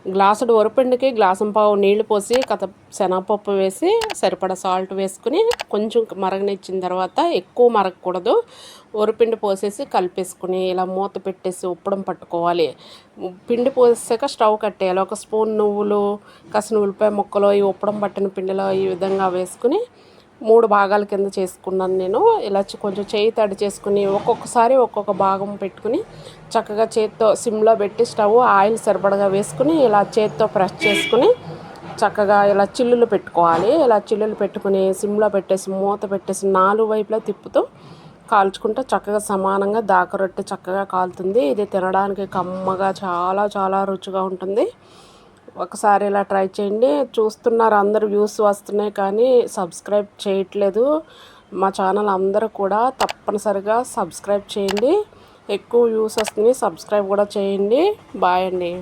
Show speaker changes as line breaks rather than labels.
గ్లాసుడు వరిపిండికి గ్లాసుంపావు నీళ్లు పోసి శనగపప్పు వేసి సరిపడా సాల్ట్ వేసుకుని కొంచెం మరగనిచ్చిన తర్వాత ఎక్కువ మరగకూడదు. వరిపిండి పోసేసి కలిపేసుకుని ఇలా మూత పెట్టేసి ఉప్పడం పట్టుకోవాలి. పిండి పోసాక స్టవ్ కట్టేయాలి. ఒక స్పూన్ నువ్వులు, కసిన ఉల్లిపాయ ముక్కలు ఈ ఉప్పడం పట్టిన పిండిలో ఈ విధంగా వేసుకుని 3 భాగాల కింద చేసుకున్నాను నేను. ఇలా కొంచెం చేయి తడి చేసుకుని ఒక్కొక్కసారి ఒక్కొక్క భాగం పెట్టుకుని చక్కగా చేత్తో సిమ్లో పెట్టి స్టవ్ ఆయిల్ సరిపడగా వేసుకుని ఇలా చేత్తో ప్రెస్ చేసుకుని చక్కగా ఇలా చిల్లులు పెట్టుకోవాలి. ఇలా చిల్లులు పెట్టుకుని సిమ్లో పెట్టేసి మూత పెట్టేసి 4 వైపులా తిప్పుతూ కాల్చుకుంటే చక్కగా సమానంగా దాకరొట్టి చక్కగా కాలుతుంది. ఇది తినడానికి కమ్మగా చాలా చాలా రుచిగా ఉంటుంది. ఒకసారి ఇలా ట్రై చేయండి. చూస్తున్నారు అందరూ, వ్యూస్ వస్తున్నాయి కానీ సబ్స్క్రైబ్ చేయట్లేదు. మా ఛానల్ అందరూ కూడా తప్పనిసరిగా సబ్స్క్రైబ్ చేయండి. ఎక్కువ వ్యూస్ వస్తున్నాయి, సబ్స్క్రైబ్ కూడా చేయండి. బాయ్ అండి.